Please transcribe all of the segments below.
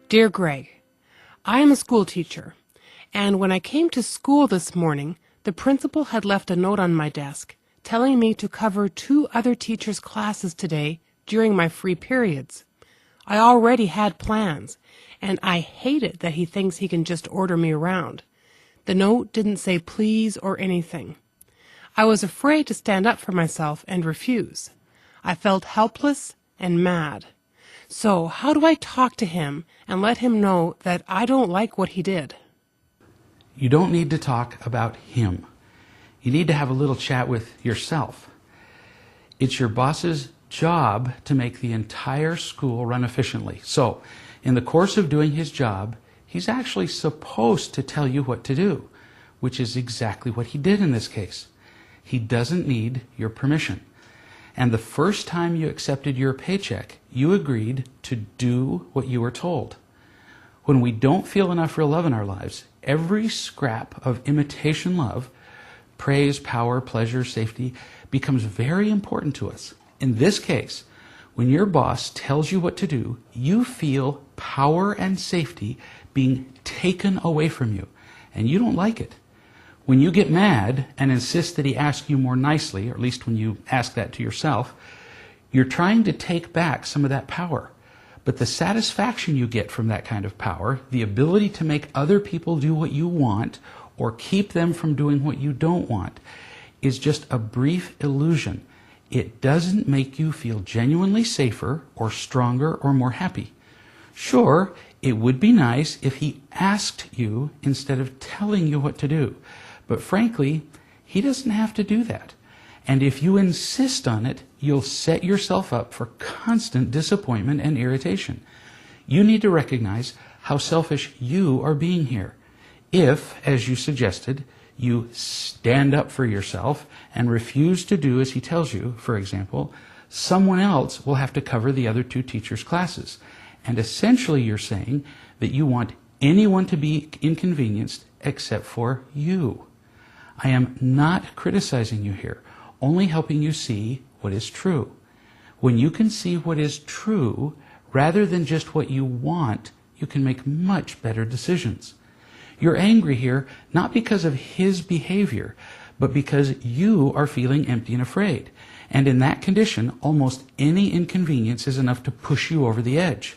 Dear Greg, I am a school teacher, and when I came to school this morning, the principal had left a note on my desk telling me to cover 2 other teachers' classes today during my free periods. I already had plans, and I hate it that he thinks he can just order me around. The note didn't say please or anything. I was afraid to stand up for myself and refuse. I felt helpless and mad. So how do I talk to him and let him know that I don't like what he did? You don't need to talk about him. You need to have a little chat with yourself. It's your boss's job to make the entire school run efficiently. So, in the course of doing his job, he's actually supposed to tell you what to do, which is exactly what he did in this case. He doesn't need your permission. And the first time you accepted your paycheck, you agreed to do what you were told. When we don't feel enough real love in our lives, every scrap of imitation love, praise, power, pleasure, safety, becomes very important to us. In this case, when your boss tells you what to do, you feel power and safety being taken away from you, and you don't like it. When you get mad and insist that he ask you more nicely, or at least when you ask that to yourself, you're trying to take back some of that power. But the satisfaction you get from that kind of power, the ability to make other people do what you want or keep them from doing what you don't want, is just a brief illusion. It doesn't make you feel genuinely safer or stronger or more happy. Sure, it would be nice if he asked you instead of telling you what to do. But frankly, he doesn't have to do that. And if you insist on it, you'll set yourself up for constant disappointment and irritation. You need to recognize how selfish you are being here. If, as you suggested, you stand up for yourself and refuse to do as he tells you, for example, someone else will have to cover the other 2 teachers' classes. And essentially you're saying that you want anyone to be inconvenienced except for you. I am not criticizing you here, only helping you see what is true. When you can see what is true, rather than just what you want, you can make much better decisions. You're angry here not because of his behavior, but because you are feeling empty and afraid. And in that condition, almost any inconvenience is enough to push you over the edge.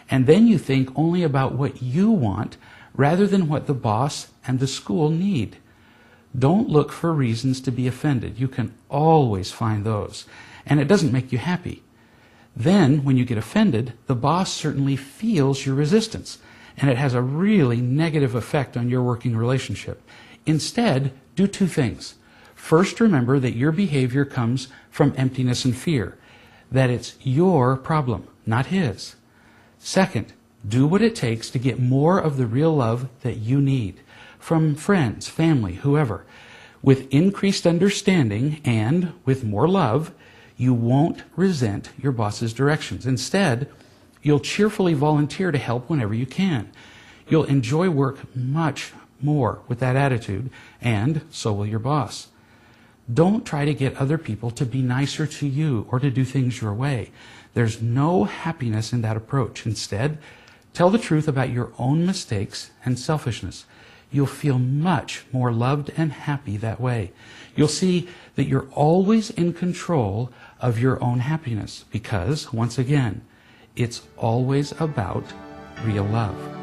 And then you think only about what you want rather than what the boss and the school need. Don't look for reasons to be offended. You can always find those. And it doesn't make you happy. Then, when you get offended, the boss certainly feels your resistance, and it has a really negative effect on your working relationship. Instead, do 2 things. First, remember that your behavior comes from emptiness and fear, that it's your problem, not his. Second, do what it takes to get more of the real love that you need, from friends, family, whoever. With increased understanding and with more love, you won't resent your boss's directions. Instead, you'll cheerfully volunteer to help whenever you can. You'll enjoy work much more with that attitude, and so will your boss. Don't try to get other people to be nicer to you or to do things your way. There's no happiness in that approach. Instead, tell the truth about your own mistakes and selfishness. You'll feel much more loved and happy that way. You'll see that you're always in control of your own happiness because, once again, it's always about real love.